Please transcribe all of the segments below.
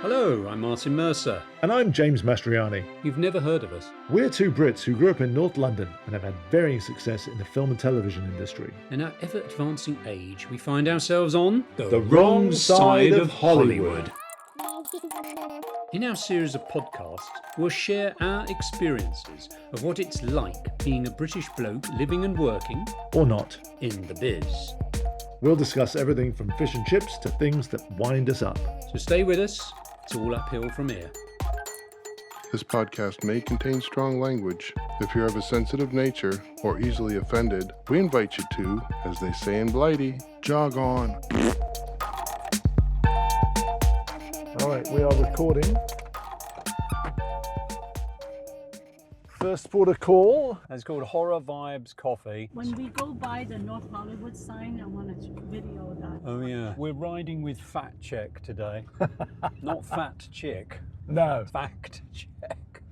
Hello, I'm Martin Mercer. And I'm James Mastriani. You've never heard of us. We're two Brits who grew up in North London and have had varying success in the film and television industry. In our ever-advancing age, we find ourselves on the wrong side of Hollywood. In our series of podcasts, we'll share our experiences of what it's like being a British bloke living and working, or not, in the biz. We'll discuss everything from fish and chips to things that wind us up. So stay with us. It's all uphill from here. This podcast may contain strong language. If you're of a sensitive nature or easily offended, we invite you to, as they say in Blighty, jog on. All right, we are recording. First port of call. It's called Horror Vibes Coffee. When we go by the North Hollywood sign, I want to video that. Oh yeah. We're riding with Fat Check today. Not Fat Chick. No. Fact Check.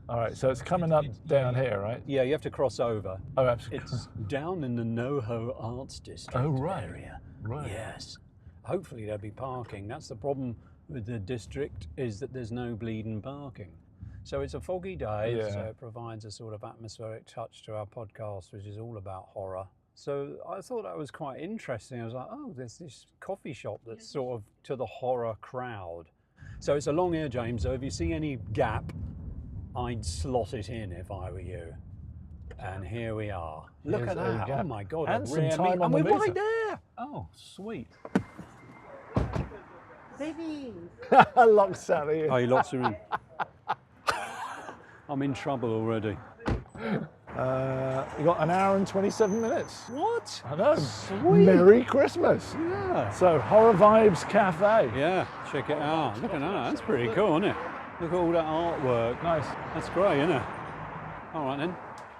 All right, so it's coming up down here, right? Yeah, you have to cross over. Oh, absolutely. It's down in the NoHo Arts District area. Right. Yes. Hopefully there'll be parking. That's the problem with the district, is that there's no bleeding parking. So it's a foggy day, so it provides a sort of atmospheric touch to our podcast, which is all about horror. So I thought that was quite interesting. I was like, oh, there's this coffee shop that's sort of to the horror crowd. So it's along here, James, so if you see any gap, I'd slot it in if I were you. And here we are. Look at that. Oh my God. And some time on the the meter. right there. Oh, sweet. Baby! Locked Sally in. Oh, you locked her in. I'm in trouble already. You got an hour and 27 minutes. What? I know. Sweet. Merry Christmas. Yeah. So, Horror Vibes Cafe. Yeah, check it out. Look at that. That's pretty cool, isn't it? Look at all that artwork. Nice. That's great, isn't it? All right then.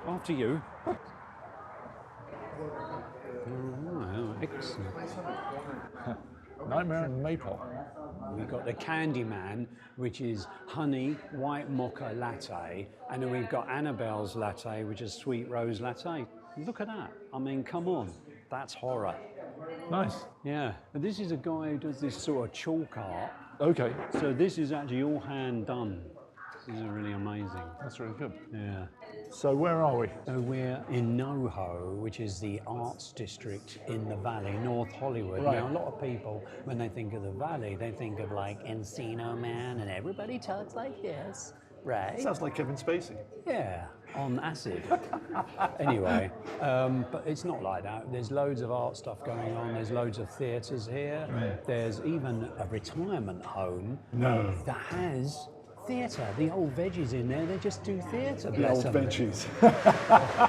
After you. Oh, excellent. Nightmare and Maple. We've got the Candyman, which is honey white mocha latte, and then we've got Annabelle's latte, which is sweet rose latte. Look at that. I mean, come on. That's horror. Nice. Yeah. But this is a guy who does this sort of chalk art. Okay. So this is actually all hand done. This is really amazing. That's really good. Yeah. So where are we? So we're in NoHo, which is the arts district in the Valley, North Hollywood. Right. Now, a lot of people, when they think of the Valley, they think of like Encino Man and everybody talks like this, right? Sounds like Kevin Spacey. Yeah, on acid. Anyway, but it's not like that. There's loads of art stuff going on. There's loads of theatres here. Right. There's even a retirement home that has theatre. The old veggies in there, they just do theatre. The old veggies.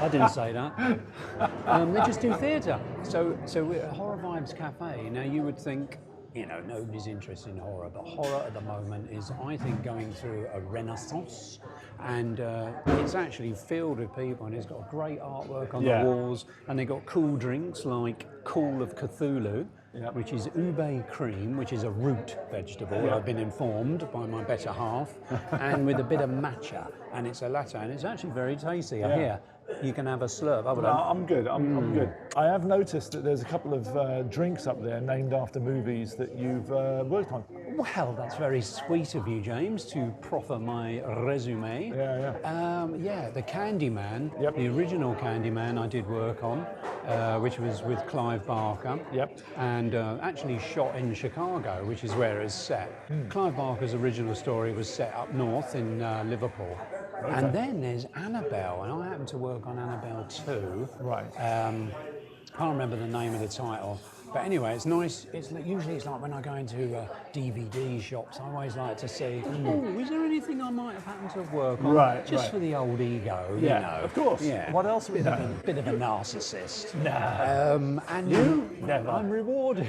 I didn't say that. They just do theatre. So we're at Horror Vibes Cafe. Now you would think, you know, nobody's interested in horror, but horror at the moment is, I think, going through a renaissance, and it's actually filled with people, and it's got great artwork on the walls, and they've got cool drinks like Call of Cthulhu, which is ube cream, which is a root vegetable, I've been informed by my better half, and with a bit of matcha, and it's a latte, and it's actually very tasty. I hear you can have a slurp. No, I'm good. I'm good. I have noticed that there's a couple of drinks up there named after movies that you've worked on. Well, that's very sweet of you, James, to proffer my resume. The Candyman, the original Candyman I did work on, which was with Clive Barker. And actually shot in Chicago, which is where it's set. Clive Barker's original story was set up north in Liverpool. Okay. And then there's Annabelle, and I happen to work on Annabelle too. Right. Can't remember the name of the title. But anyway, it's nice. Usually it's like when I go into DVD shops, I always like to see, oh, is there anything I might have happened to work on? Right, Just for the old ego, you know. Of course. Yeah. What else? Bit of a narcissist. No. And you? Never. I'm rewarded.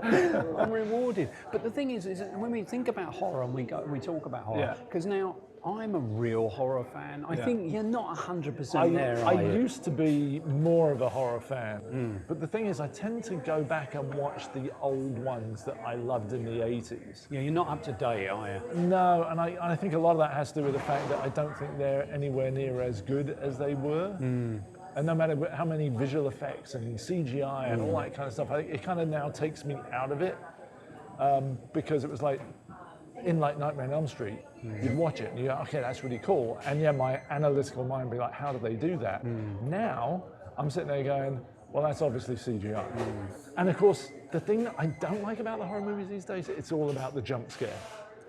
I'm rewarded. But the thing is that when we think about horror and we talk about horror, because now I'm a real horror fan. I think you're not 100% there, I used to be more of a horror fan, but the thing is I tend to go back and watch the old ones that I loved in the 80s. Yeah, you're not up to date, are you? No, and I think a lot of that has to do with the fact that I don't think they're anywhere near as good as they were. And no matter how many visual effects and CGI and all that kind of stuff, it kind of now takes me out of it. because it was like, in like Nightmare on Elm Street, you'd watch it and you go, okay, that's really cool. And yeah, my analytical mind would be like, how do they do that? Now, I'm sitting there going, well, that's obviously CGI. And of course, the thing that I don't like about the horror movies these days, it's all about the jump scare.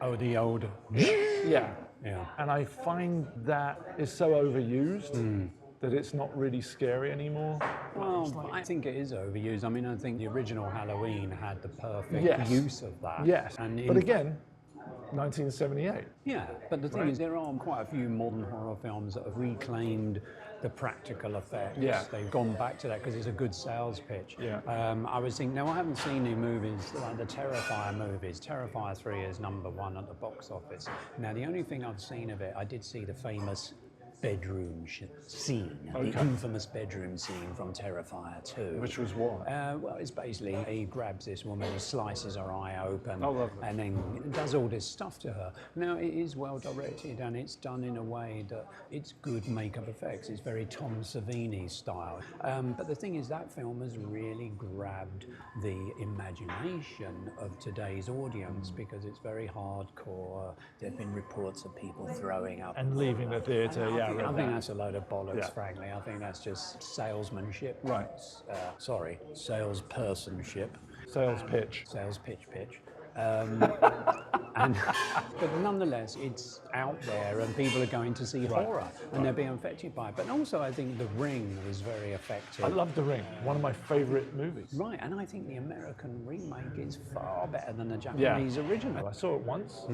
Oh, the old. Yeah. Yeah. And I find that is so overused that it's not really scary anymore. Well, I think it is overused. I mean, I think the original Halloween had the perfect use of that. Yes. And But again, 1978. yeah, but the thing is, there are quite a few modern horror films that have reclaimed the practical effects. Yeah. They've gone back to that because it's a good sales pitch. Yeah. I was thinking, now I haven't seen the movies, like the Terrifier movies. Terrifier 3 is #1 at the box office. Now, the only thing I've seen of it, I did see the famous bedroom scene, the infamous bedroom scene from Terrifier 2. Which was what? Well, it's basically he grabs this woman, he slices her eye open, lovely. and then does all this stuff to her. Now, it is well directed and it's done in a way that it's good makeup effects. It's very Tom Savini style. But the thing is, that film has really grabbed the imagination of today's audience because it's very hardcore. There have been reports of people throwing up. And leaving the theatre, yeah. I think that's a load of bollocks, frankly. I think that's just salesmanship. Right. Salespersonship. Sales pitch. Sales pitch. But nonetheless, it's out there and people are going to see horror and they're being affected by it. But also, I think The Ring is very effective. I love The Ring, one of my favourite movies. Right, and I think the American remake is far better than the Japanese original. I saw it once.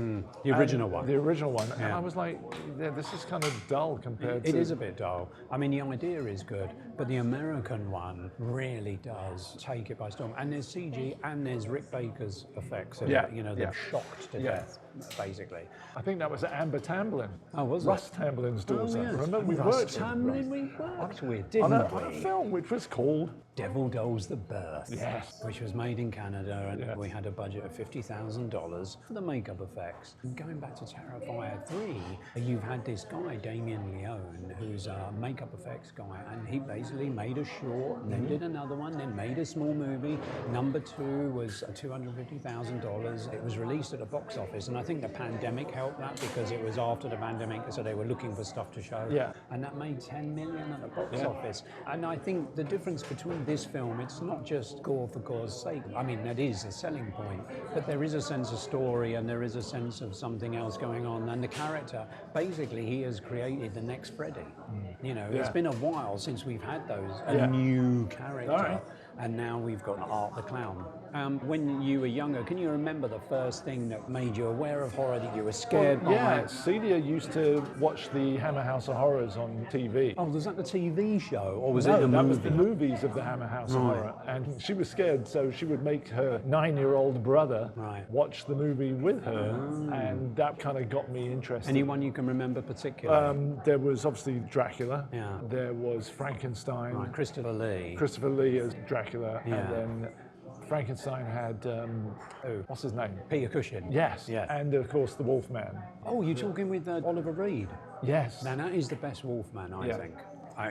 The original one. The original one, and I was like, yeah, this is kind of dull compared to... It is a bit dull. I mean, the idea is good, but the American one really does take it by storm. And there's CG and there's Rick Baker's effects. You know, they're shocked to death, basically. I think that was Amber Tamblyn. Oh, was it? Russ Tamblin's daughter. Oh, yes. Remember, we Russ worked Tamblyn we worked with, didn't we? on a film which was called Devil Dolls the Birth, Yes. which was made in Canada, and we had a budget of $50,000 for the makeup effects. And going back to Terrifier 3, you've had this guy, Damien Leone, who's a makeup effects guy, and he basically made a short, and then did another one, then made a small movie. #2 was $250,000. It was released at the box office, and I think the pandemic helped that because it was after the pandemic, so they were looking for stuff to show. Yeah. And that made 10 million at the box office. And I think the difference between this film, it's not just gore for gore's sake. I mean, that is a selling point, but there is a sense of story and there is a sense of something else going on. And the character, basically, he has created the next Freddy. You know, it's been a while since we've had a new character, and now we've got Art the Clown. When you were younger, can you remember the first thing that made you aware of horror that you were scared by? Yeah, Celia used to watch the Hammer House of Horrors on TV. Oh, was that the TV show, or was No, it the that movie? was the movies of the Hammer House of Horror. And she was scared, so she would make her 9-year-old brother watch the movie with her, and that kind of got me interested. Anyone you can remember particularly? There was obviously Dracula. Yeah. There was Frankenstein. Christopher Lee. Christopher Lee as Dracula. Yeah. And then Frankenstein had, what's his name? Peter Cushing. Yes. Yes. And of course the Wolfman. Oh, you're talking with Oliver Reed? Yes. Now, that is the best Wolfman, I think.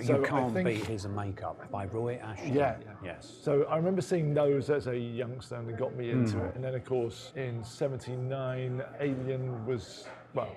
So you I can't think- beat his makeup by Roy Ashton. Yeah. Yes. So I remember seeing those as a youngster and it got me into it. And then of course in '79, Alien was, well,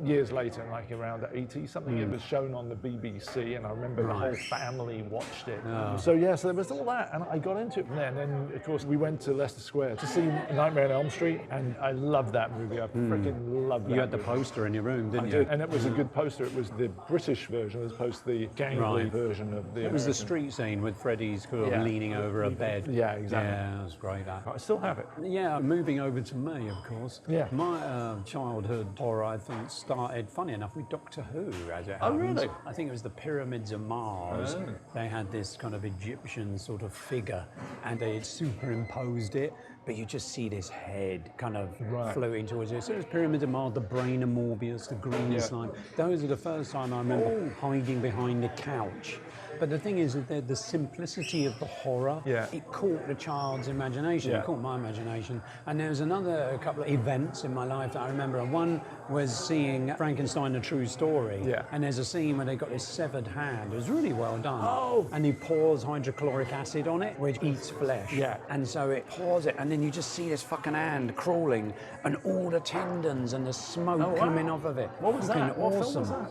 years later, like around 80 something, it was shown on the BBC, and I remember the whole family watched it. So yeah, so there was all that, and I got into it from there. And then of course we went to Leicester Square to see Nightmare on Elm Street, and I loved that movie. I freaking loved that. You had the movie. poster in your room, didn't I you? did, and it was a good poster. It was the British version as opposed to the gangly version of the It was the American. street scene with Freddy's kind of leaning over a bed. Yeah, exactly. Yeah, that was great. That. I still have it. Yeah, moving over to me, of course. Yeah. My childhood horror, I think, started, funny enough, with Doctor Who, as it Oh, happens. really? I think it was the Pyramids of Mars. Oh. They had this kind of Egyptian sort of figure, and they had superimposed it, but you just see this head kind of floating towards you. So it was Pyramids of Mars, the brain of Morbius, the green slime. Those are the first time I remember hiding behind the couch But the thing is that the simplicity of the horror, it caught the child's imagination, it caught my imagination. And there was a couple of events in my life that I remember. And one was seeing Frankenstein, A True Story. Yeah. And there's a scene where they got this severed hand. It was really well done. Oh. And he pours hydrochloric acid on it, which eats flesh. Yeah. And so it pours it, and then you just see this fucking hand crawling, and all the tendons and the smoke coming off of it. What was that? What film was that?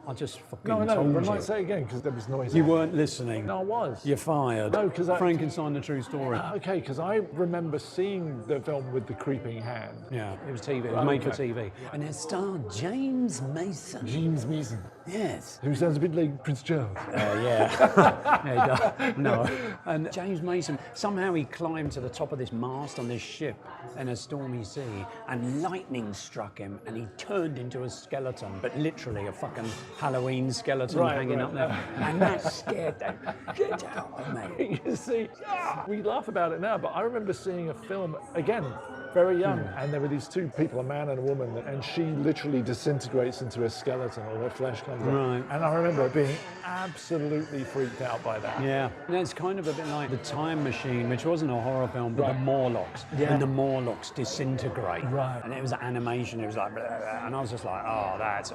I just fucking No, told but you. I might say it again because there was noise. You weren't listening. No, I was. You're fired. No, because Frankenstein, The True Story. Okay, because I remember seeing the film with the creeping hand. Yeah, it was TV. It was made for TV. And it starred James Mason. James Mason. Yes. Who sounds a bit like Prince Charles. Yeah. Yeah, he does. No. And James Mason, somehow he climbed to the top of this mast on this ship in a stormy sea, and lightning struck him, and he turned into a skeleton, but literally a fucking Halloween skeleton hanging up there. And that scared the shit out of me. You see, we laugh about it now, but I remember seeing a film, again, very young, and there were these two people, a man and a woman, and she literally disintegrates into a skeleton, or her flesh comes out. Right. And I remember being absolutely freaked out by that. Yeah, and it's kind of a bit like The Time Machine, which wasn't a horror film, but the Morlocks. Yeah. And the Morlocks disintegrate. Right. And it was animation, it was like, blah, blah, blah, and I was just like, oh, that's,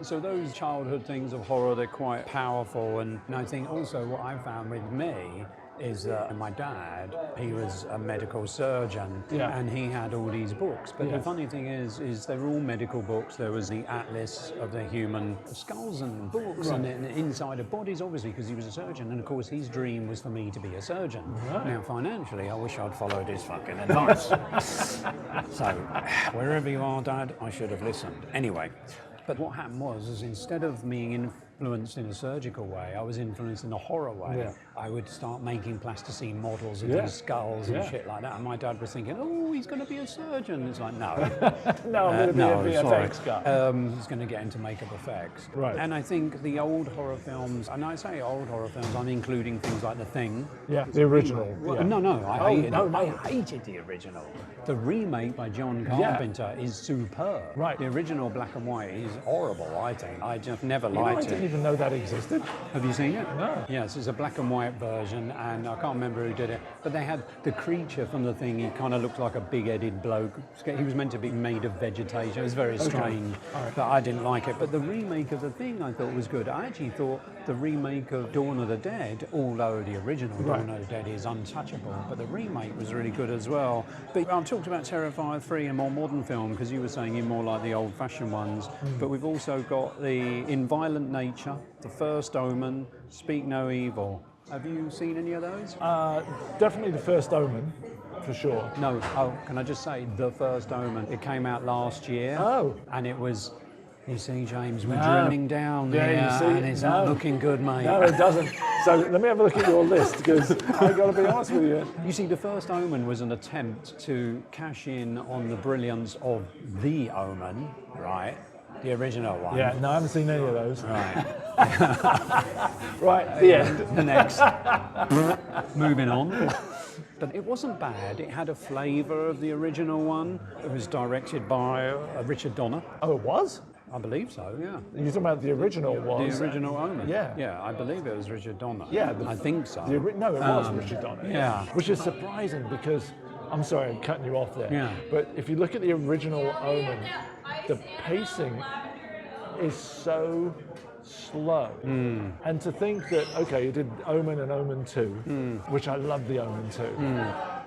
So those childhood things of horror, they're quite powerful, and I think also what I found with me is that my dad, he was a medical surgeon, and he had all these books. But the funny thing is they were all medical books. There was the Atlas of the Human Skulls and books, and the inside of bodies, obviously, because he was a surgeon. And of course, his dream was for me to be a surgeon. Now, financially, I wish I'd followed his fucking advice. So, wherever you are, Dad, I should have listened. Anyway, but what happened was instead of being influenced in a surgical way, I was influenced in a horror way. Yeah. I would start making plasticine models of these skulls and shit like that. And my dad was thinking, oh, he's going to be a surgeon. It's like, no. No, I'm going to be a sorry. VFX guy. He's going to get into makeup effects. Right. And I think the old horror films, and I say old horror films, I'm including things like The Thing. Yeah, the original. Well, yeah. No, I hated it. no. I hated the original. The remake by John Carpenter is superb. Right. The original black and white is horrible, I think. I just never You know, I liked didn't it. even know that existed. Have you seen it? No. Yes, it's a black and white version, and I can't remember who did it. But they had the creature from The Thing. He kind of looked like a big-headed bloke. He was meant to be made of vegetation. It was very strange, but I didn't like it. But the remake of The Thing I thought was good. I actually thought the remake of Dawn of the Dead, although the original Dawn of the Dead is untouchable, but the remake was really good as well. But I've talked about Terrifier 3, a more modern film, because you were saying you're more like the old-fashioned ones. But we've also got In Violent Nature, The First Omen, Speak No Evil. Have you seen any of those? Definitely The First Omen, for sure. No. Oh, can I just say The First Omen? It came out last year. Oh. And it was, you see, James, we're drilling down there, you see, and it's not looking good, mate. No, it doesn't. So let me have a look at your list, because I've got to be honest with you. You see, The First Omen was an attempt to cash in on the brilliance of The Omen, right? The original one. Yeah, no, I haven't seen any of those. Right. Right, the end. The next. Moving on. But it wasn't bad. It had a flavour of the original one. It was directed by Richard Donner. Oh, it was? I believe so, yeah. You're talking about the original one? The original Omen. Yeah. Yeah, I believe it was Richard Donner. Yeah. I think so. No, it was Richard Donner. Yeah. Which is surprising because, I'm sorry, I'm cutting you off there. Yeah. But if you look at the original Omen, the pacing is so slow. And to think that, okay, he did Omen and Omen 2, which I love the Omen 2.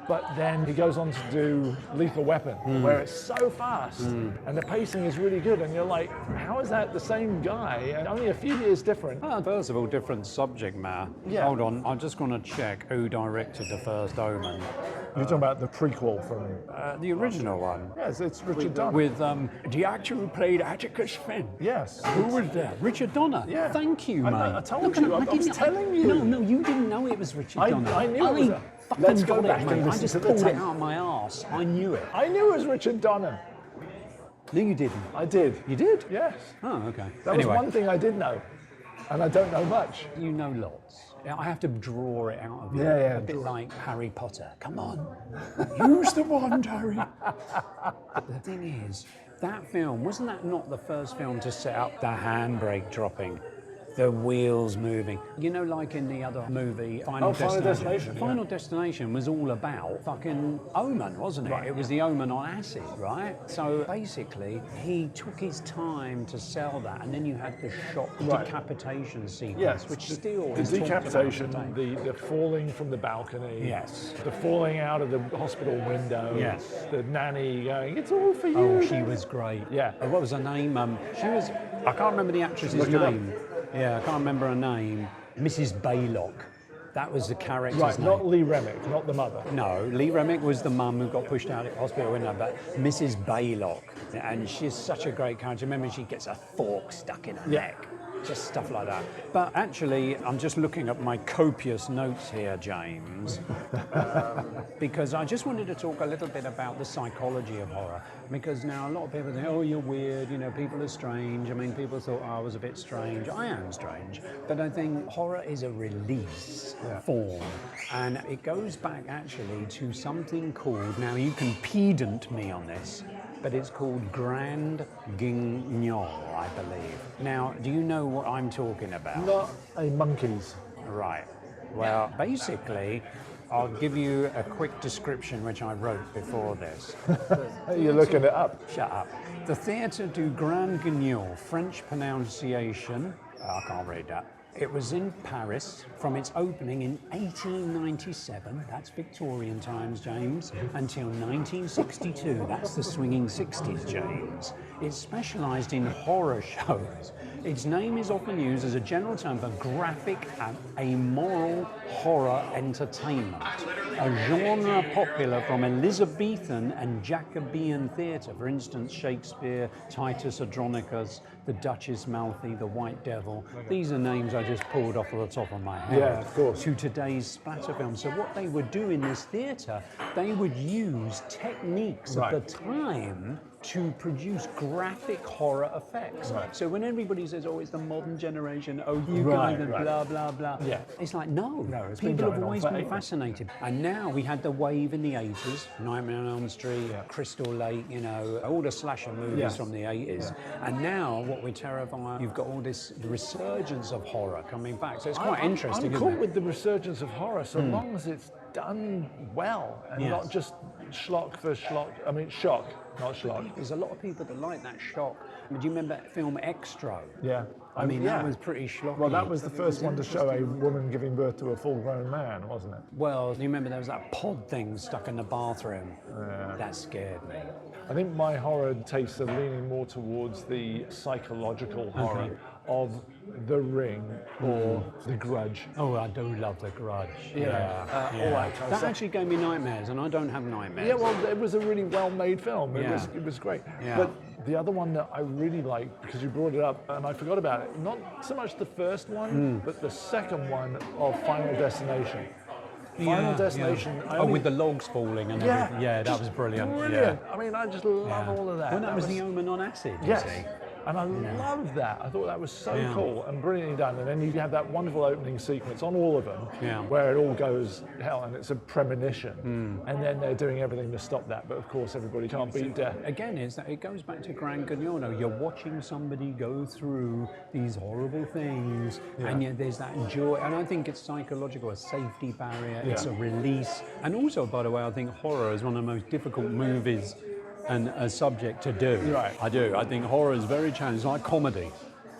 But then he goes on to do Lethal Weapon, where it's so fast, and the pacing is really good, and you're like, how is that the same guy, and only a few years different? Well, first of all, different subject matter. Yeah. Hold on, I'm just going to check who directed The First Omen. You're talking about the prequel from... The original one. Yes, it's Richard Donner. With the actor who played Atticus Finn. Yes. Who was there? Richard Donner. Yeah. Thank you, mate. I told you. I was telling you. No, you didn't know it was Richard Donner. I knew it was a... fucking Let's go got back it, and mate. I listen just to the pulled it tape. out of my arse. I knew it. I knew it was Richard Donner. No, you didn't. I did. You did? Yes. Oh, okay. That was one thing I did know, and I don't know much. You know lots. I have to draw it out of you. Yeah, A bit like Harry Potter. Come on. Use the wand, Harry. But the thing is, that film, wasn't that not the first film to set up the handbrake dropping? the wheels moving. You know, like in the other movie, Final Destination. Final Destination was all about fucking Omen, wasn't it? Right. It was the Omen on acid, right? So basically, he took his time to sell that, and then you had the shock decapitation sequence, which still the is decapitation, talked about today. the falling from the balcony, Yes. the falling out of the hospital window, Yes. the nanny going, "It's all for you." Oh, she was great. Yeah. What was her name? She was. I can't remember the actress's Look it up. name. Yeah, I can't remember her name. Mrs. Baylock. That was the character's Right, name. not Lee Remick, not the mother. No, Lee Remick was the mum who got pushed out of the hospital window, but Mrs. Baylock, and she's such a great character. Remember, she gets a fork stuck in her neck, just stuff like that. But actually, I'm just looking at my copious notes here, James, because I just wanted to talk a little bit about the psychology of horror. Because now a lot of people think, oh, you're weird, you know, people are strange. I mean, people thought I was a bit strange. I am strange. But I think horror is a release form. And it goes back actually to something called, now you can pedant me on this, but it's called Grand Guignol, I believe. Now, do you know what I'm talking about? Not a monkeys. Right. Well, basically, I'll give you a quick description which I wrote before this. You're looking it up. Shut up. The Theatre du Grand Guignol, French pronunciation, I can't read that. It was in Paris from its opening in 1897, that's Victorian times, James, until 1962, that's the swinging 60s, James. It specialised in horror shows. Its name is often used as a general term for graphic and amoral horror entertainment, a genre popular from Elizabethan and Jacobean theatre, for instance, Shakespeare, Titus Andronicus, the Duchess Malfi, the White Devil. These are names I just pulled off the top of my head. Yeah, of course. To today's splatter film. So what they would do in this theatre, they would use techniques of the time to produce graphic horror effects. Right. So when everybody says, oh, it's the modern generation, oh, you guys are blah, blah, blah. Yeah. It's like, no, it's been people have going on always for been ages. fascinated. And now we had the wave in the 80s, Nightmare on Elm Street, Crystal Lake, you know, all the slasher movies from the 80s. And now what we're terrified, you've got all this resurgence of horror coming back. So it's quite interesting, I'm isn't cool it? with the resurgence of horror, so long as it's done well and not just schlock for schlock. I mean, shock, not schlock. There's a lot of people that like that shock. Do you remember that film Extra? Yeah. I mean, that was pretty schlocky. Well, that was the first one to show a woman giving birth to a full-grown man, wasn't it? Well, you remember there was that pod thing stuck in the bathroom? That scared me. I think my horror tastes are leaning more towards the psychological horror of The Ring or The Grudge. Oh, I do love The Grudge. All that kind of That stuff. actually gave me nightmares, and I don't have nightmares. Yeah, well, it was a really well-made film. It was great. Yeah. But the other one that I really liked, because you brought it up and I forgot about it, not so much the first one, but the second one of Final Destination. Final Destination. I only- with the logs falling and everything. Yeah, that was brilliant. Brilliant. I mean, I just love all of that. Well, that was the Omen on acid, you Yes. see. And I love that. I thought that was so Yeah. cool and brilliantly done. And then you have that wonderful opening sequence on all of them where it all goes hell and it's a premonition. And then they're doing everything to stop that. But of course, everybody can't beat death. Again, it goes back to Grand Guignol. You're watching somebody go through these horrible things, and yet there's that joy. And I think it's psychological, a safety barrier. It's a release. And also, by the way, I think horror is one of the most difficult movies and a subject to do. Right. I do. I think horror is very challenging. It's like comedy.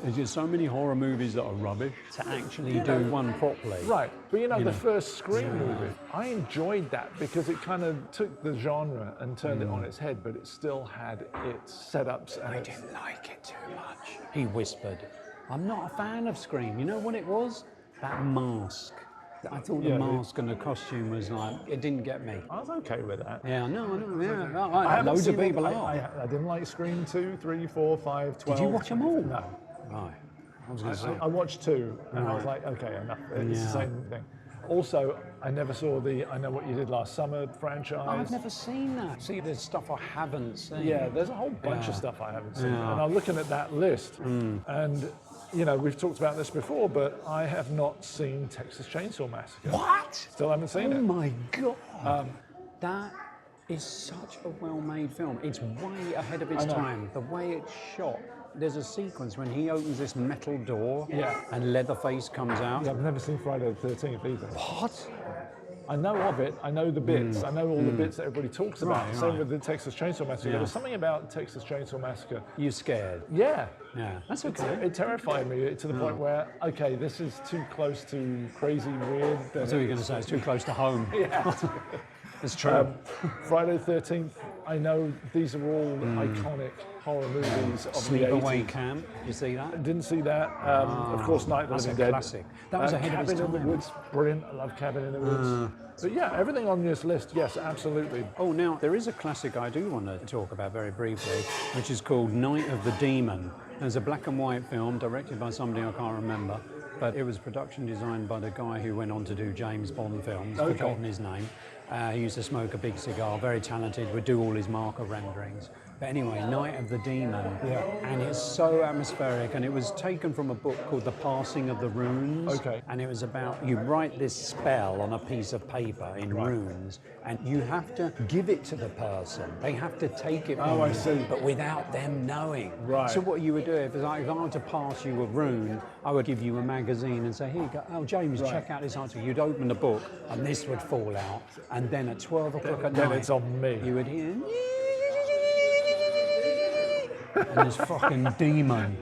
There's just so many horror movies that are rubbish to actually do one properly. Right, but the first Scream movie, I enjoyed that because it kind of took the genre and turned it on its head, but it still had its setups. And I didn't like it too much. He whispered, I'm not a fan of Scream. You know what it was? That mask. I thought the mask and the costume was like, it didn't get me. I was okay with that. Yeah, no. haven't Loads of seen it. people are. I didn't like Scream 2, 3, 4, 5, 12. Did you watch them all? No. Right. I was going to say. I watched 2 and I was like, okay, enough. It's the same thing. Also, I never saw the I Know What You Did Last Summer franchise. I've never seen that. See, there's stuff I haven't seen. Yeah, there's a whole bunch of stuff I haven't seen. Yeah. And I'm looking at that list and we've talked about this before, but I have not seen Texas Chainsaw Massacre. What? Still haven't seen Oh it. my God. That is such a well-made film. It's way ahead of its time. The way it's shot, there's a sequence when he opens this metal door Yeah. and Leatherface comes out. Yeah, I've never seen Friday the 13th either. What? I know of it. I know the bits. I know all the bits that everybody talks about. Right, Same right. with the Texas Chainsaw Massacre. Yeah. There was something about Texas Chainsaw Massacre. You scared? Yeah. Yeah, that's okay. It terrified me to the point where, okay, this is too close to crazy, weird. I thought you were going to say it's too close to home. Yeah. It's true. Friday the 13th, I know these are all iconic horror movies of the 80s. Sleepaway Camp. You see that? Didn't see that. Of course, Night of the That's Living a Dead. classic. That was ahead of Cabin its in the time. Woods, brilliant. I love Cabin in the Woods. But yeah, everything on this list, yes, absolutely. Oh, now there is a classic I do want to talk about very briefly, which is called Night of the Demon. It's a black and white film directed by somebody I can't remember, but it was production designed by the guy who went on to do James Bond films. Okay. Forgotten his name. He used to smoke a big cigar, very talented, would do all his marker renderings. But anyway, Night of the Demon, and it's so atmospheric, and it was taken from a book called The Passing of the Runes. Okay. And it was about, you write this spell on a piece of paper in runes, and you have to give it to the person. They have to take it from I you, see. but without them knowing. Right. So what you would do, if I were to pass you a rune, I would give you a magazine and say, here you go, oh James, check out this article. You'd open the book, and this would fall out, and then at 12 o'clock at Then night, it's on me. you would hear, and this fucking demon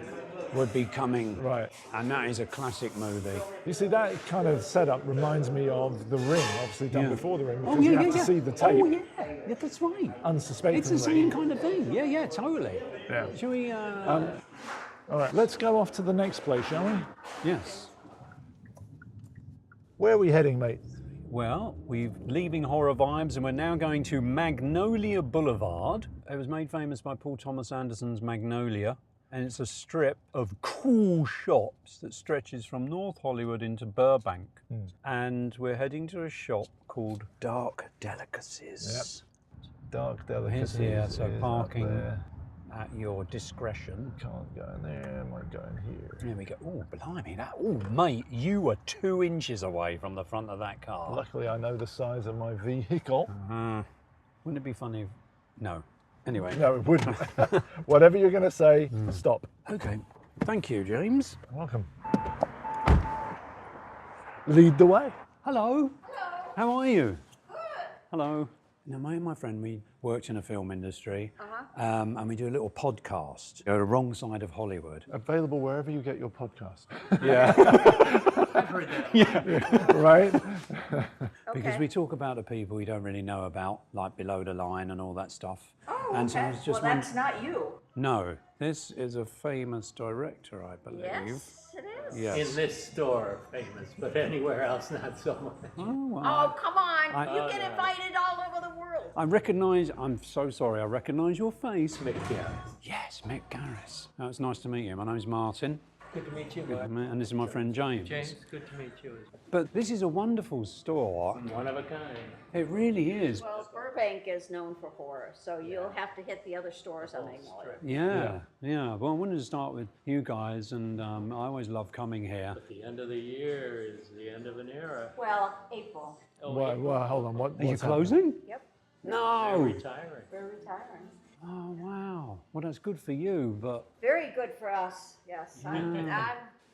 would be coming. Right. And that is a classic movie. You see, that kind of setup reminds me of The Ring, obviously done Yeah. before The Ring, because you have to see the tape Oh, yeah, that's right. unsuspectingly. It's the same kind of thing. Yeah, totally. Yeah. Shall we, All right, let's go off to the next place, shall we? yes. Where are we heading, mate? Well, we're leaving Horror Vibes and we're now going to Magnolia Boulevard. It was made famous by Paul Thomas Anderson's Magnolia, and it's a strip of cool shops that stretches from North Hollywood into Burbank. And we're heading to a shop called Dark Delicacies. Dark Delicacies. Here, so is up parking there. at your discretion. Can't go in there, might go in here. There we go. Oh, blimey, that. Oh, mate, you were 2 inches away from the front of that car. Luckily, I know the size of my vehicle. Wouldn't it be funny if... No. Anyway. No, it wouldn't. Whatever you're going to say, stop. Okay. Thank you, James. Welcome. Lead the way. Hello. How are you? Good. Hello. Now, me and my friend, we worked in the film industry, and we do a little podcast. Go to the wrong side of Hollywood. Available wherever you get your podcast. Yeah. Right? Because we talk about the people we don't really know about, like below the line and all that stuff. Oh, And so I okay. was just Well, that's not you. No, this is a famous director, I believe. Yes, it is. Yes. In this store, famous, but anywhere else, not so much. Oh, well, Oh, come on. I- You get invited all over the world. I recognise, I'm so sorry, I recognise your face. Mick Garris. Yes, Mick Garris. Oh, it's nice to meet you. My name's Martin, Good to meet you, Mark. and this is my friend James. James, good to meet you. But this is a wonderful store. One of a kind. It really is. Well, Burbank is known for horror, so you'll have to hit the other stores on Magnolia. Yeah. Well, I wanted to start with you guys, and I always love coming here. But the end of the year is the end of an era. Well, April. Well, hold on. Are you closing? Yep, No. Retiring. we're retiring. Oh, wow. Well, that's good for you, but Very good for us, yes.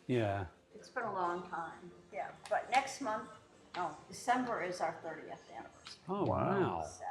yeah. It's been a long time, yeah. But next month, December is our 30th anniversary. Oh, wow. So,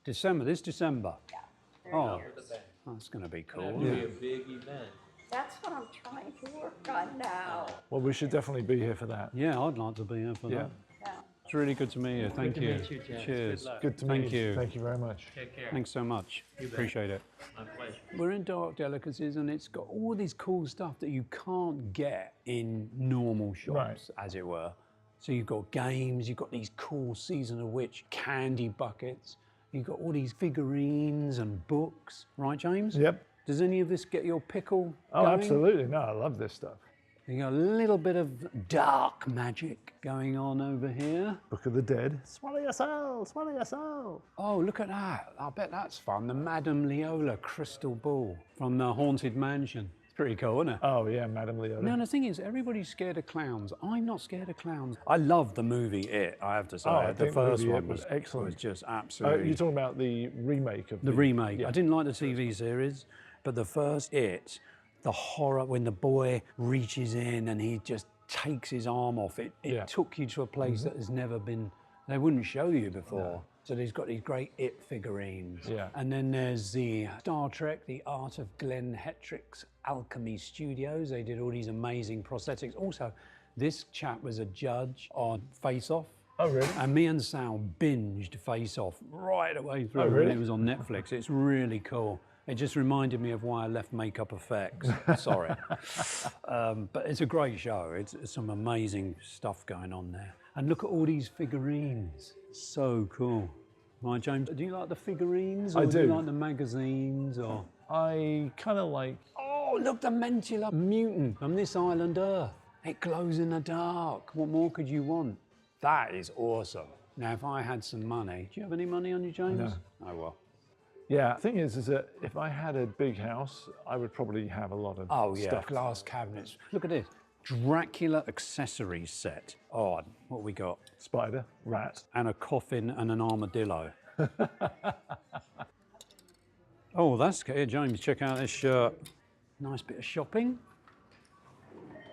December, this December. yeah, 30 Oh. years. That's going to be That'll cool. be a big event. That's what I'm trying to work on now. Well, we should definitely be here for that. Yeah, I'd like to be here for Yeah. that. Yeah. It's really good to meet you. Thank to you. meet you, James. Cheers. Good luck. Good to Thank meet you. Thank you very much. Take care. Thanks so much. You bet. Appreciate it. My pleasure. We're in Dark Delicacies, and it's got all this cool stuff that you can't get in normal shops, Right. as it were. So you've got games, you've got these cool Season of Witch candy buckets, you've got all these figurines and books. Right, James? Yep. Does any of this get your pickle Oh, going? absolutely. No, I love this stuff. You got a little bit of dark magic going on over here. Book of the Dead. Swallow your soul, swallow your soul. Oh, look at that. I bet that's fun. The Madame Leola crystal ball from the Haunted Mansion. It's pretty cool, isn't it? Oh, yeah, Madame Leola. Now, the thing is, everybody's scared of clowns. I'm not scared of clowns. I love the movie It, I have to say. Oh, I the think the first movie one It was excellent. was just absolutely... You're talking about the remake of the remake. Yeah. I didn't like the TV series, but the first It, the horror when the boy reaches in and he just takes his arm off. It took you to a place that has never been, they wouldn't show you before. So he's got these great It figurines. Yeah. And then there's the Star Trek, the Art of Glenn Hetrick's Alchemy Studios. They did all these amazing prosthetics. Also, this chap was a judge on Face Off. Oh, really? And me and Sal binged Face Off right away through. Oh, really? When it was on Netflix. It's really cool. It just reminded me of why I left Makeup Effects. Sorry. But it's a great show. It's some amazing stuff going on there. And look at all these figurines. So cool. Right, James, do you like the figurines? Or I do you do. like the magazines? Or I kind of like... oh, look, the Mentula mutant from this island Earth. It glows in the dark. What more could you want? That is awesome. Now, if I had some money, do you have any money on you, James? No. Oh, well. Yeah, the thing is that if I had a big house, I would probably have a lot of Oh, yeah, stuff. glass cabinets. Look at this. Dracula accessories set. Oh, what we got? Spider, rat. And a coffin and an armadillo. Oh, that's good. Here, James, check out this shirt. Nice bit of shopping.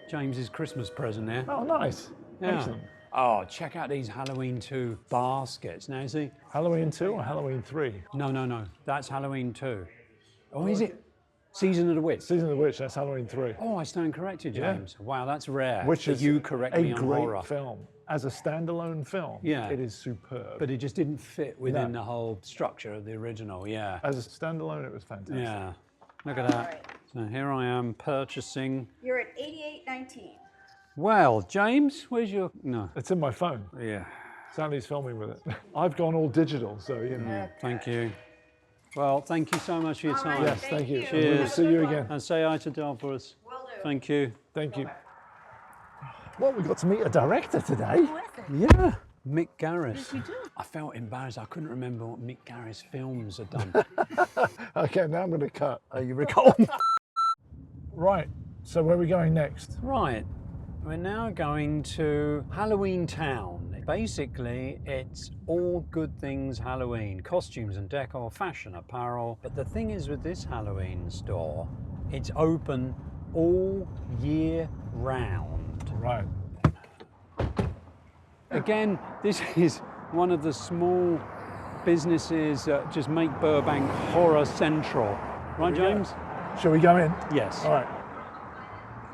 James's Christmas present there. Oh, nice. Yeah. Excellent. Oh, check out these Halloween 2 baskets. Now, see? Halloween 2 or Halloween 3? No. That's Halloween 2 Oh, is it? Season of the Witch. Season of the Witch, that's Halloween 3. Oh, I stand corrected, Yeah. James. Wow, that's rare. Which that is you correct a me on great horror. film. As a standalone film, Yeah. it is superb. But it just didn't fit within No. the whole structure of the original, yeah. As a standalone, it was fantastic. Yeah, look at that. So here I am purchasing. You're at 88.19. Well, James, where's your, no. It's in my phone. Yeah, Sally's filming with it. I've gone all digital, so you know. thank you. Well, thank you so much for your time. Yes, thank you. Cheers. We'll see you again. And say hi to Del for us. Will do. Thank you. Thank you. Well, we got to meet a director today. Yeah, Mick Garris. Yes, we do. I felt embarrassed. I couldn't remember what Mick Garris films had done. Okay, now I'm going to cut. Are you recalling? Right, so where are we going next? Right, we're now going to Halloween Town. Basically, it's all good things Halloween, costumes and decor, fashion, apparel. But the thing is with this Halloween store, it's open all year round. Right. Again, this is one of the small businesses that just make Burbank horror central. Right, James? Shall we go in? Yes. All right.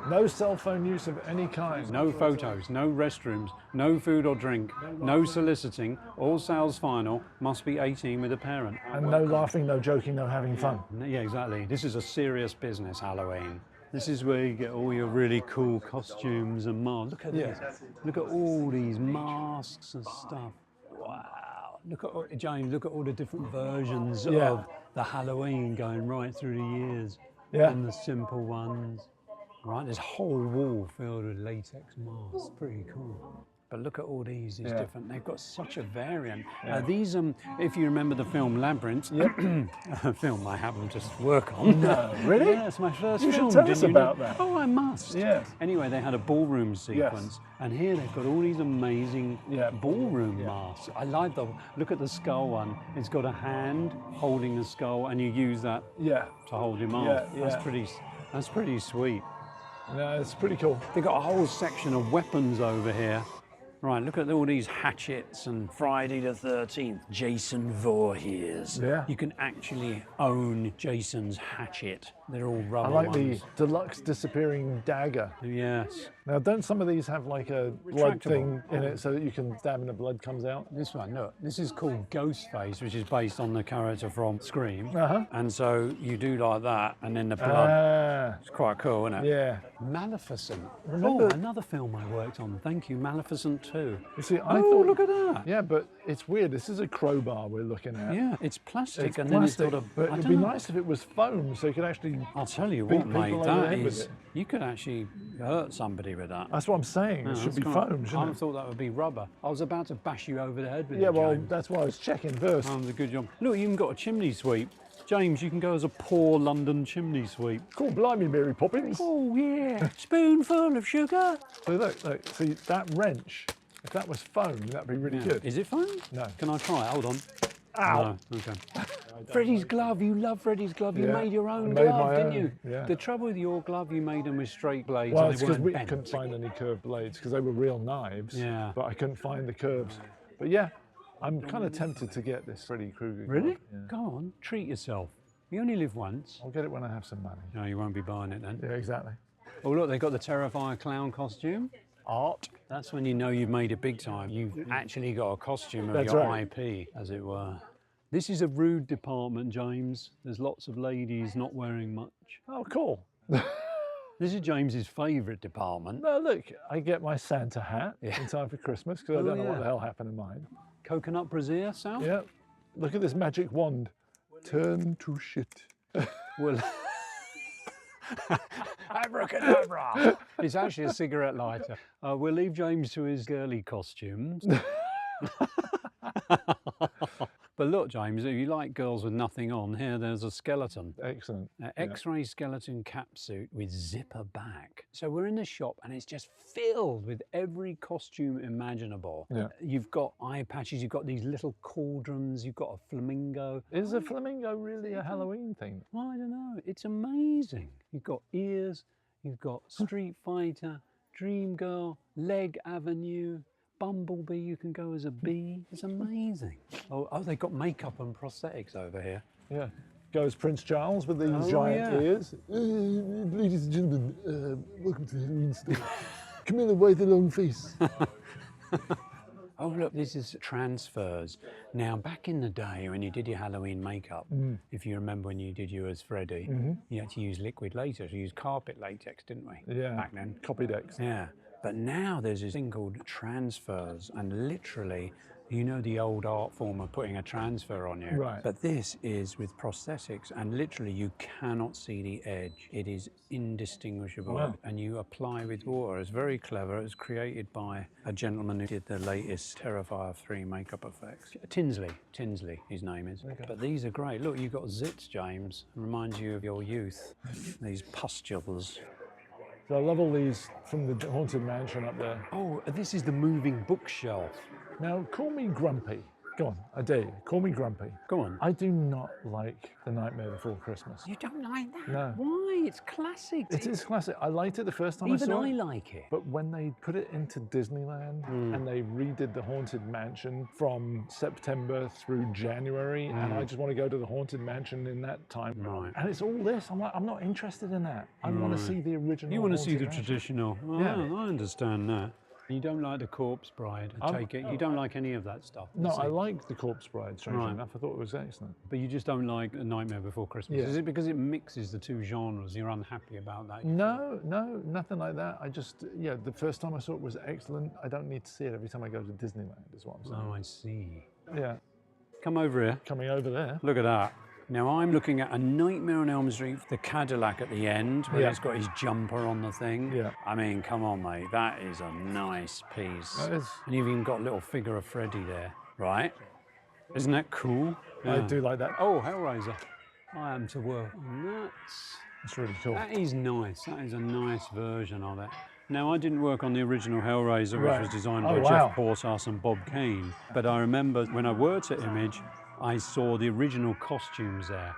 No cell phone use of any kind. No photos, no restrooms, no food or drink, no soliciting, all sales final, must be 18 with a parent. And no laughing, no joking, no having fun. Yeah, exactly. This is a serious business, Halloween. This is where you get all your really cool costumes and masks. Look at this. Look at all these masks and stuff. Wow. Look at, James, look at all the different versions of the Halloween going right through the years. Yeah. And the simple ones. Right, there's a whole wall filled with latex masks. Pretty cool. But look at all these different, they've got such a variant. These, if you remember the film Labyrinth, a film I happen to work on. No, really? Yeah, it's my first You film. should tell us didn't you know? about that. Oh, I must. Yes. Anyway, they had a ballroom sequence, and here they've got all these amazing ballroom masks. I like the, look at the skull one. It's got a hand holding the skull, and you use that to hold him off. That's pretty sweet. No, it's pretty cool. They've got a whole section of weapons over here. Right, look at all these hatchets and Friday the 13th, Jason Voorhees. Yeah. You can actually own Jason's hatchet. They're all rubber I like ones. the deluxe disappearing dagger. Yes. Now, don't some of these have like a blood Retractable. thing in it so that you can stab and the blood comes out? This one, look, this is called Ghostface, which is based on the character from Scream. Uh-huh. And so you do like that, and then the blood. It's quite cool, isn't it? Yeah. Maleficent. Remember- Oh, another film I worked on. Thank you, Maleficent 2. You see, I Oh, thought, look at that. yeah, but it's weird. This is a crowbar we're looking at. Yeah, it's plastic, It's and plastic, then it's got a. but I it'd don't be know. nice if it was foam, so you could actually. I'll tell you beat what, mate. people over the That head with is. it. You could actually hurt somebody with that. That's what I'm saying. Yeah, It should that's be kind foam, I shouldn't it? thought that would be rubber. I was about to bash you over the head with Yeah, it. well, James. that's why I was checking first. That was a good job. Look, you even got a chimney sweep. James, you can go as a poor London chimney sweep. Cool, blimey, Mary Poppins. Oh yeah, spoonful of sugar. So look, see that wrench. If that was foam, that'd be really good. Is it fun? No. Can I try it? Hold on. Ow! No, okay. Freddie's glove, you love Freddie's glove. You Yeah, made your I own made glove, my didn't own, you? yeah. The trouble with your glove, you made them with straight blades Well, and it's they because weren't we bent. couldn't find any curved blades because they were real knives. Yeah. But I couldn't find the curves. But yeah, I'm kind of tempted to get this Freddy Krueger glove. Really? Yeah. Go on, treat yourself. You only live once. I'll get it when I have some money. No, you won't be buying it then. Yeah, exactly. Oh look, they've got the Terrifier clown costume. Art. That's when you know you've made it big time. You've actually got a costume of That's your right. IP, as it were. This is a rude department, James. There's lots of ladies not wearing much. Oh, cool. This is James's favourite department. No, look, I get my Santa hat in time for Christmas because I don't know what yeah. the hell happened to mine. Coconut brassiere, Sal? Yeah. Look at this magic wand. Turn to shit. Well, abracadabra! It's actually a cigarette lighter. We'll leave James to his girly costumes. But look, James, if you like girls with nothing on, here there's a skeleton. Excellent. An X-ray skeleton catsuit with zipper back. So we're in the shop and it's just filled with every costume imaginable. Yeah. You've got eye patches, you've got these little cauldrons, you've got a flamingo. Is a flamingo really a Halloween thing? Well, I don't know, it's amazing. You've got ears, you've got Street Fighter, Dream Girl, Leg Avenue, Bumblebee, you can go as a bee. It's amazing. Oh, they've got makeup and prosthetics over here. Yeah. Goes Prince Charles with these Oh, giant yeah. ears. Ladies and gentlemen, welcome to the Halloween store. Camilla with the long face. Oh, look, this is transfers. Now, back in the day when you did your Halloween makeup, if you remember when you did you as Freddy, you had to use liquid latex. We used carpet latex, didn't we? Yeah. Back then. Copied X. Yeah. But now there's this thing called transfers, and literally, you know the old art form of putting a transfer on you. Right. But this is with prosthetics, and literally you cannot see the edge. It is indistinguishable. Wow. And you apply with water. It's very clever. It was created by a gentleman who did the latest Terrifier 3 makeup effects. Tinsley, his name is. Okay. But these are great. Look, you've got zits, James. Reminds you of your youth. These pustules. So I love all these from the Haunted Mansion up there. Oh, this is the moving bookshelf. Now, call me grumpy. Go on, I dare you. Call me grumpy. Go on. I do not like The Nightmare Before Christmas. You don't like that? No. Why? It's classic. It is classic. I liked it the first time I Even saw I it. like it. But when they put it into Disneyland and they redid the Haunted Mansion from September through January, and I just want to go to the Haunted Mansion in that time. Right. And it's all this. I'm like, I'm not interested in that. I want to see the original. You want to see Haunted the Mansion. traditional. Oh, Yeah. I understand that. You don't like the Corpse Bride, I take it. You don't like any of that stuff. No, see. I like the Corpse Bride, strangely Right. enough. I thought it was excellent. But you just don't like A Nightmare Before Christmas. Yeah. Is it because it mixes the two genres? You're unhappy about that? No, nothing like that. I just, yeah, the first time I saw it was excellent. I don't need to see it every time I go to Disneyland, is what I'm saying. Oh, I see. Yeah, Come over here. coming over there. Look at that. Now I'm looking at A Nightmare on Elm Street, the Cadillac at the end, where Yeah. it's got his jumper on the thing. Yeah. I mean, come on, mate. That is a nice piece. That is. And you've even got a little figure of Freddy there, right? Isn't that cool? I Yeah. do like that. Oh, Hellraiser. I am to work on that. It's really cool. That is nice. That is a nice version of it. Now, I didn't work on the original Hellraiser, which Right. was designed Oh, by wow. Jeff Portas and Bob Kane. But I remember when I worked at Image, I saw the original costumes there.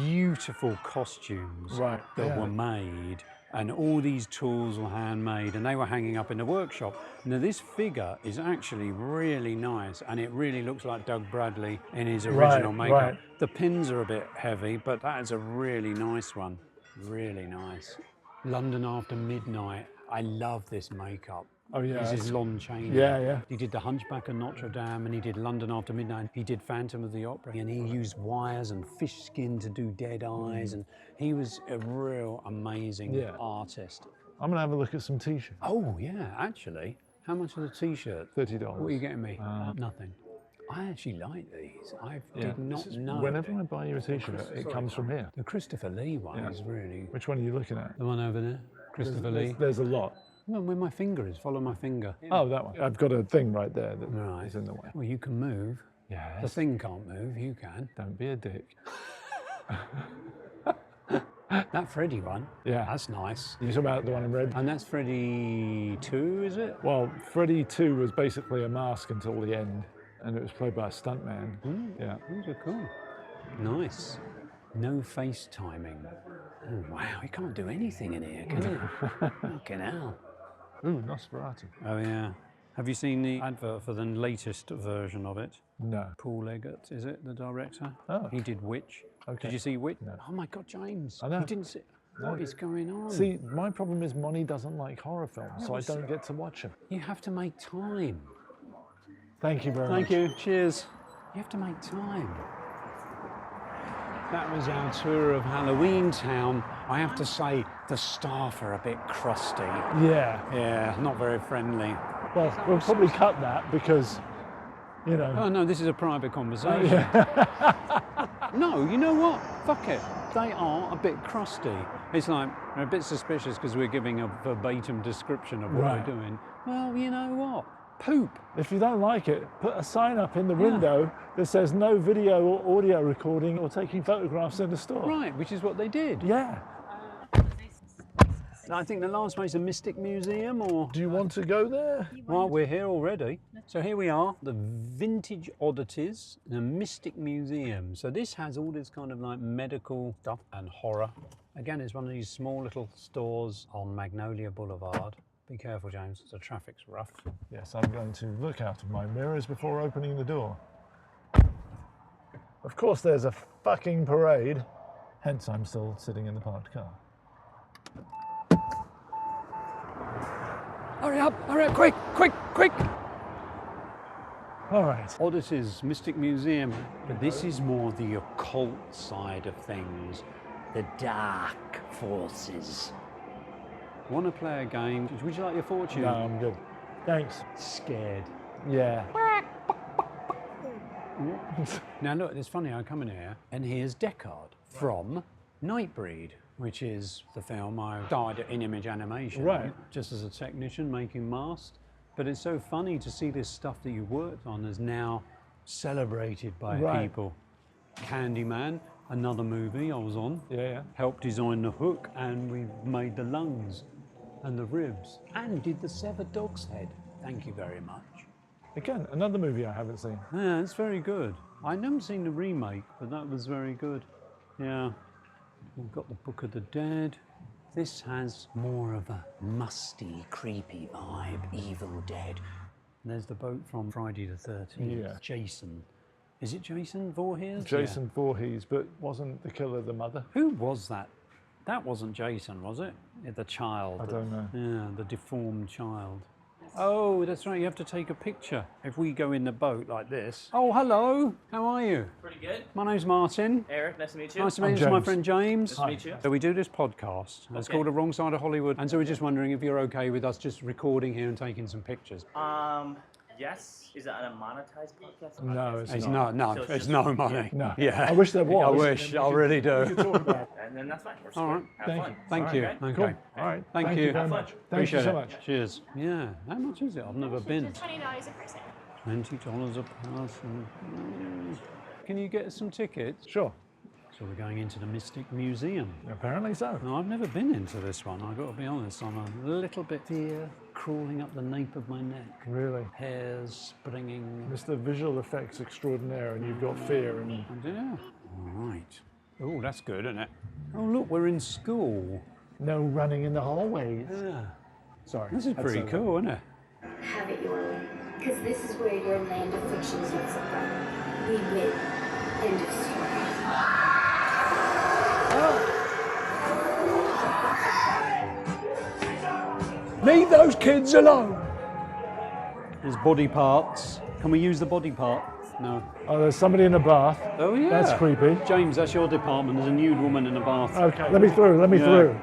Beautiful costumes Right, that yeah. were made. And all these tools were handmade and they were hanging up in the workshop. Now, this figure is actually really nice and it really looks like Doug Bradley in his original makeup. right. The pins are a bit heavy, but that is a really nice one. Really nice. London After Midnight. I love this makeup. Oh, yeah, This is it's- Lon Chaney. Yeah, yeah. He did The Hunchback of Notre Dame and he did London After Midnight. He did Phantom of the Opera and he used wires and fish skin to do dead eyes and he was a real amazing Yeah. artist. I'm going to have a look at some t-shirts. Oh yeah, actually. How much are the t-shirts? $30. What are you getting me? Nothing. I actually like these. I did not know. Whenever I buy you a t-shirt, it comes from here. The Christopher Lee one is really... Which one are you looking at? The one over there? Christopher Lee? There's a lot. Well, where my finger is, follow my finger. Oh, that one. I've got a thing right there that is Right. in the way. Well, you can move. The Yes. thing can't move, you can. Don't be a dick. That Freddy one, Yeah. that's nice. You talking about the one in red? And that's Freddy 2, is it? Well, Freddy 2 was basically a mask until the end. and it was played by a stuntman. Yeah. These are cool. Nice. No FaceTiming. Oh, wow, you can't do anything in here, can you? Fucking hell. Ooh, Nosferatu. Oh, yeah. Have you seen the advert for the latest version of it? No. Paul Leggett, is it, the director? Oh. He did Witch. Okay. Did you see Witch? No. Oh, my God, James. I know. You didn't see... What is going on? See, my problem is Moni doesn't like horror films, so I don't get to watch them. You have to make time. Thank you very much. Thank you. Cheers. You have to make time. That was our tour of Halloween Town. I have to say, the staff are a bit crusty. Yeah. Yeah, not very friendly. Well, we'll probably cut that because, you know. Oh, no, this is a private conversation. No, you know what? Fuck it. They are a bit crusty. It's like, they're a bit suspicious because we're giving a verbatim description of what Right. we're doing. Well, you know what? Poop. If you don't like it, put a sign up in the window that says no video or audio recording or taking photographs in the store. Right, which is what they did. Yeah. I think the last place is a Mystic Museum, or... Do you want to go there? Well, we're here already. So here we are, the Vintage Oddities, the Mystic Museum. So this has all this kind of like medical stuff and horror. Again, it's one of these small little stores on Magnolia Boulevard. Be careful, James, the traffic's rough. Yes, I'm going to look out of my mirrors before opening the door. Of course, there's a fucking parade, hence I'm still sitting in the parked car. Hurry up, quick, quick, quick! All right. Oddities, Mystic Museum. But this is more the occult side of things, the dark forces. Want to play a game? Would you like your fortune? No, I'm good. Thanks. Scared. Yeah. Now look, it's funny, I come in here and here's Deckard from Nightbreed, which is the film I started in Image Animation, Right. just as a technician making masks. But it's so funny to see this stuff that you worked on is now celebrated by Right. people. Candyman, another movie I was on, Yeah. helped design the hook, and we made the lungs and the ribs, and did the severed dog's head. Thank you very much. Again, another movie I haven't seen. Yeah, it's very good. I've never seen the remake, but that was very good. Yeah. We've got the Book of the Dead. This has more of a musty, creepy vibe, Evil Dead. There's the boat from Friday the 13th. Yeah. Jason. Is it Jason Voorhees? Jason Voorhees, but wasn't the killer the mother? Yeah. Who was that? That wasn't Jason, was it? The child. I don't know. Yeah, the deformed child. Oh, that's right, you have to take a picture. If we go in the boat like this. Oh, hello, how are you? Pretty good. My name's Martin. Eric, nice to meet you. Nice to meet I'm you, this is my James. friend James. Nice to meet you. So we do this podcast. It's Okay. called The Wrong Side of Hollywood. And so we're just wondering if you're okay with us just recording here and taking some pictures. Yes. Is that a monetized podcast? No, it's It's not. no, So it's it's just- no money. No. Yeah. I wish there was. I wish, I really do. We could talk about it. And then that's fine. We're All right. Have Thank fun. you. Thank you. Okay. Okay. Cool. All right. Thank you. you very Have much. fun. Thank you Appreciate so it. much. Cheers. Yeah. How much is it? I've never been. $20 a person. $20 a person. Can you get us some tickets? Sure. So we're going into the Mystic Museum. Apparently so. No, I've never been into this one. I've got to be honest. I'm a little bit fear crawling up the nape of my neck. Really. Hairs springing. Mr. Visual Effects Extraordinaire, and you've got fear. And Yeah. All right. Oh, that's good, isn't it? Oh, look, we're in school. no running in the hallways. Yeah. Sorry. This is I'd pretty say that. cool, isn't it? Have it your way. Because this is where your land of fiction takes it from. We win. End of story. Leave those kids alone. There's body parts. Can we use the body part? No. Oh, there's somebody in a bath. Oh, yeah. That's creepy. James, that's your department. There's a nude woman in a bath. Okay, let me through. Let me Yeah. through.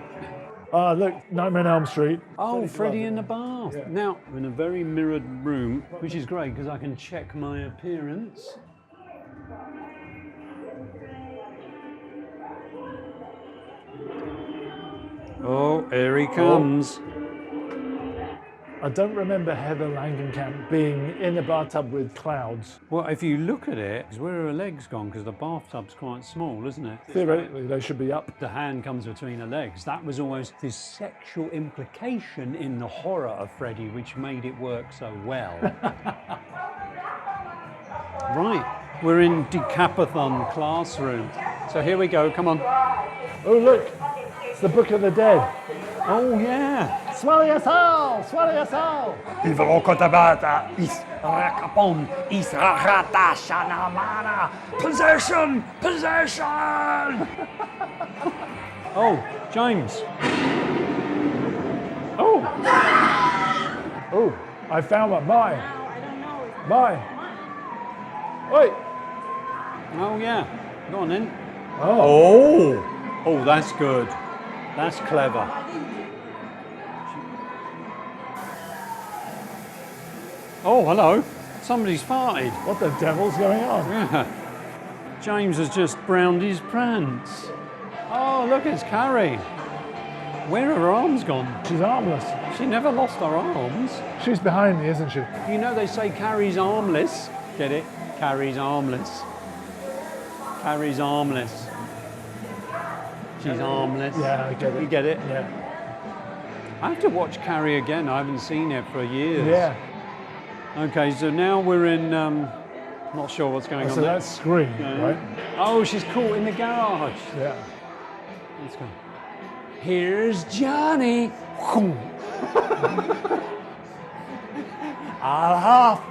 Look, Nightmare on Elm Street. Oh, Freddy in the Glove. bath. Yeah. Now, I'm in a very mirrored room, which is great because I can check my appearance. Oh, here he comes. I don't remember Heather Langenkamp being in a bathtub with clouds. Well, if you look at it, where are her legs gone? Because the bathtub's quite small, isn't it? Theoretically, they should be up. The hand comes between her legs. That was almost this sexual implication in the horror of Freddy, which made it work so well. Right, we're in Decapathon classroom. So here we go, come on. Oh, look, it's the Book of the Dead. Oh yeah. Swallow your soul, swallow your soul. Possession! Possession! Oh, James. Oh, oh, I found one. Mine. Now, I don't know. It's Mine. mine. Wait. Oh yeah. Go on then. Oh. Oh, that's good. That's clever. Oh, hello. Somebody's farted. What the devil's going on? Yeah. James has just browned his pants. Oh, look, it's Carrie. Where are her arms gone? She's armless. She never lost her arms. She's behind me, isn't she? You know they say Carrie's armless. Get it? Carrie's armless. Carrie's armless. She's armless. Yeah, I get it. You get it? Yeah. I have to watch Carrie again. I haven't seen it for years. Yeah. Okay, so now we're in, not sure what's going on So there. that's Scream, right? Oh, she's caught in the garage. Yeah. Let's go. Here's Johnny. I'll huff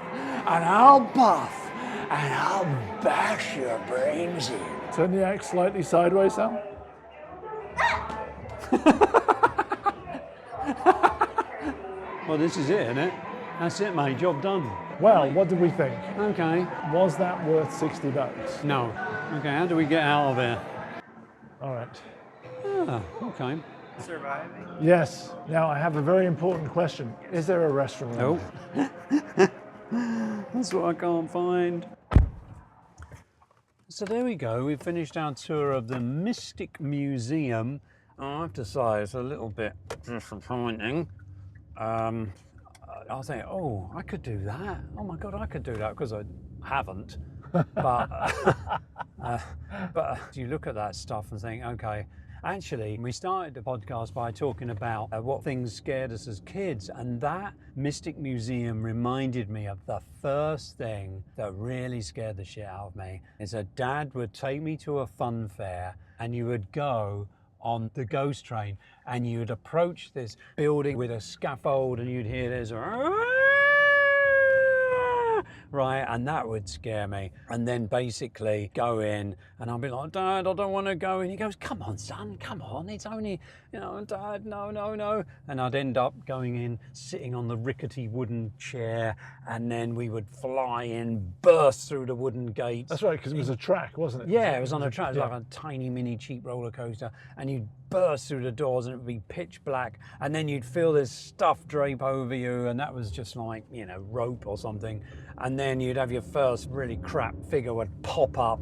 and I'll puff and I'll bash your brains in. Turn the axe slightly sideways, Sam. Well, this is it, isn't it? That's it, mate. Job done. Well, what did we think? Okay. Was that worth $60? No. Okay, how do we get out of here? All right. Ah, okay. Surviving. Yes. Now, I have a very important question. Is there a restroom? Nope. That's what I can't find. So there we go. We've finished our tour of the Mystic Museum. I have to say, it's a little bit disappointing. I think, oh, I could do that. Oh my God, I could do that, because I haven't. But you look at that stuff and think, okay, actually, we started the podcast by talking about what things scared us as kids, and that Mystic Museum reminded me of the first thing that really scared the shit out of me. Is that Dad would take me to a fun fair, and you would go on the ghost train, and you would approach this building with a scaffold, and you'd hear this right, and that would scare me. And then basically go in, and I'd be like, Dad, I don't want to go. And he goes, come on, son, come on. It's only, Dad, no. And I'd end up going in, sitting on the rickety wooden chair, and then we would fly in, burst through the wooden gates. That's right, because it was a track, wasn't it? Yeah, it was on a track. It was like a tiny mini cheap roller coaster, and you'd burst through the doors and it would be pitch black, and then you'd feel this stuff drape over you, and that was just like, rope or something. And then you'd have your first really crap figure would pop up,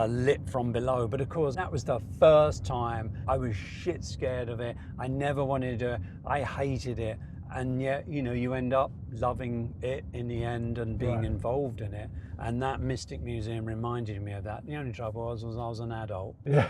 lit from below. But of course, that was the first time I was shit scared of it. I never wanted to, I hated it. And yet, you end up loving it in the end and being involved in it. And that Mystic Museum reminded me of that. The only trouble was I was an adult. Yeah.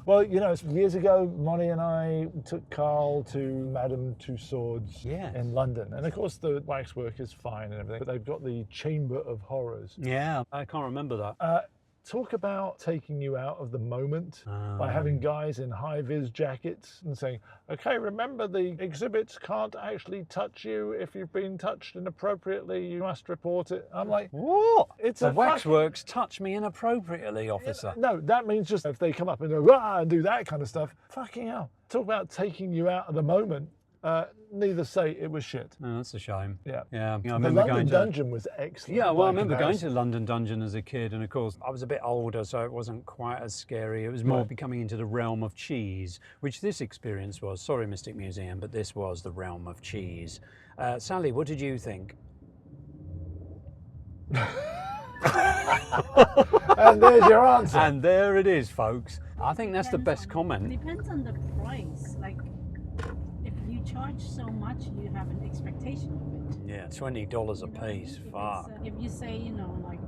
Well, years ago, Monty and I took Carl to Madame Tussauds in London. And of course, the waxwork is fine and everything, but they've got the Chamber of Horrors. Yeah, I can't remember that. Talk about taking you out of the moment by having guys in high-vis jackets and saying, okay, remember the exhibits can't actually touch you. If you've been touched inappropriately, you must report it. I'm like, what? It's the waxworks touch me inappropriately, officer. No, that means just if they come up and go, rah, and do that kind of stuff, fucking hell. Talk about taking you out of the moment. Neither say it was shit. Oh, that's a shame. Yeah. I The remember London Dungeon was excellent. Yeah, well, I by remember going comparison. to London Dungeon as a kid, and of course, I was a bit older, so it wasn't quite as scary. It was more becoming into the realm of cheese, which this experience was. Sorry, Mystic Museum, but this was the realm of cheese. Sally, what did you think? And there's your answer. And there it is, folks. I think that's the best comment. Depends on the price. Like, if you charge so much, you have an expectation of it. Yeah, $20 a piece. Fuck. If you say, like,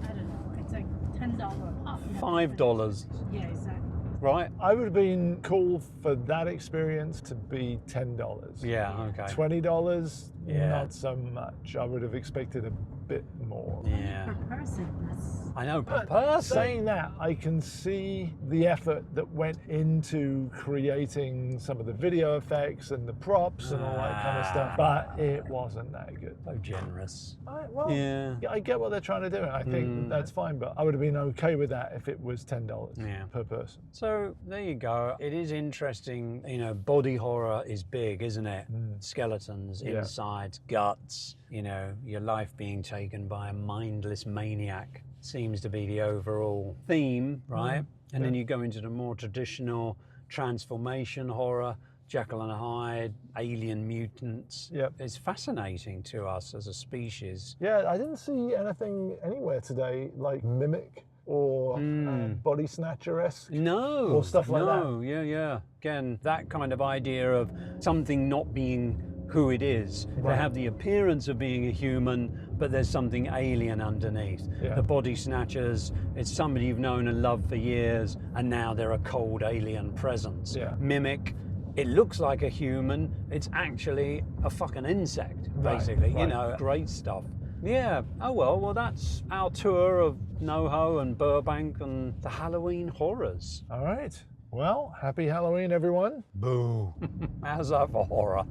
I don't know, it's like $10 a pop. you have $5. Yeah, exactly. right? I would have been cool for that experience to be $10. Yeah, okay. $20, Yeah. not so much. I would have expected a bit more. Yeah. Per person, that's... I know, per But person. saying that, I can see the effort that went into creating some of the video effects and the props and all that kind of stuff, but it wasn't that good. So generous. Well, Yeah. I get what they're trying to do, and I think that's fine, but I would have been okay with that if it was $10 Yeah. per person. So there you go. It is interesting. You know, body horror is big, isn't it? Skeletons, Yeah. insides, guts. You know, your life being taken by a mindless maniac seems to be the overall theme, right? And then you go into the more traditional transformation horror, Jekyll and Hyde, alien mutants. Yep. It's fascinating to us as a species. Yeah, I didn't see anything anywhere today like Mimic or Body Snatcher-esque. No. Or stuff like that. No, yeah. Again, that kind of idea of something not being who it is. Right. They have the appearance of being a human, but there's something alien underneath. Yeah. The body snatchers, it's somebody you've known and loved for years, and now they're a cold alien presence. Yeah. Mimic, it looks like a human, it's actually a fucking insect, Right, basically. You right. know, great stuff. Yeah, well, that's our tour of NoHo and Burbank and the Halloween horrors. All right. Well, happy Halloween, everyone. Boo. How's that for horror?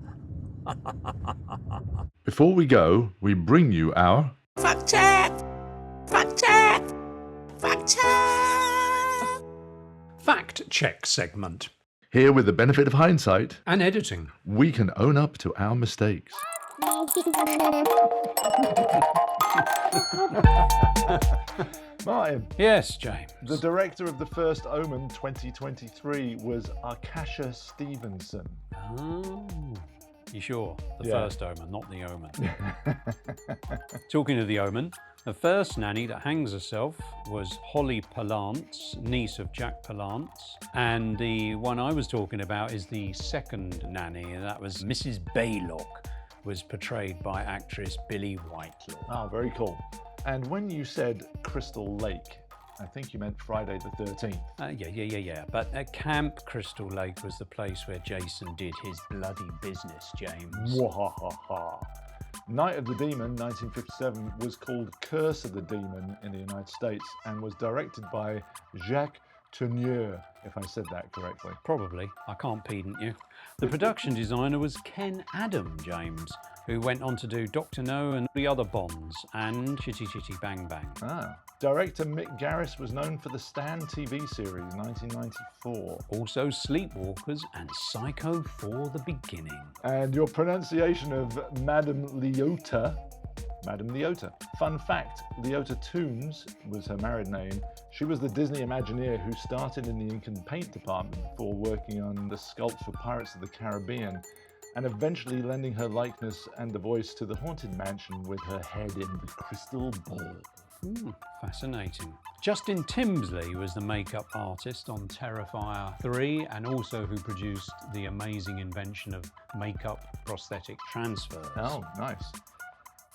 Before we go, we bring you our Fact check! Fact check! Fact check! Fact check segment. Here with the benefit of hindsight, And editing. we can own up to our mistakes. Martin, Yes, James. the director of The First Omen 2023 was Arkasha Stevenson. Oh, you sure? The Yeah. first Omen, not the Omen. Talking of the Omen, the first nanny that hangs herself was Holly Pallant's, niece of Jack Palance. And the one I was talking about is the second nanny, and that was Mrs. Baylock, was portrayed by actress Billie Whitelaw. Oh, very cool. And when you said Crystal Lake, I think you meant Friday the 13th. Yeah. But at Camp Crystal Lake was the place where Jason did his bloody business, James. Mwahaha. Night of the Demon, 1957, was called Curse of the Demon in the United States and was directed by Jacques Tourneur, if I said that correctly. Probably. I can't pedant you. The production designer was Ken Adam, James, who went on to do Dr. No and the other Bonds and Chitty Chitty Bang Bang. Director Mick Garris was known for the Stan TV series, 1994. Also Sleepwalkers and Psycho for the Beginning. And your pronunciation of Madame Leota. Fun fact, Leota Toombs was her married name. She was the Disney Imagineer who started in the ink and paint department before working on the sculpts for Pirates of the Caribbean, and eventually lending her likeness and the voice to the Haunted Mansion with her head in the crystal ball. Fascinating. Justin Timsley was the makeup artist on Terrifier 3 and also who produced the amazing invention of makeup prosthetic transfers. Oh, nice.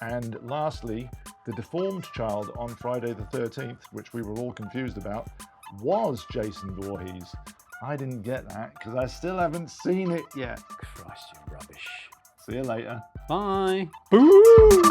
And lastly, the deformed child on Friday the 13th, which we were all confused about, was Jason Voorhees. I didn't get that because I still haven't seen it yet. Christ, you rubbish. See you later. Bye. Boo!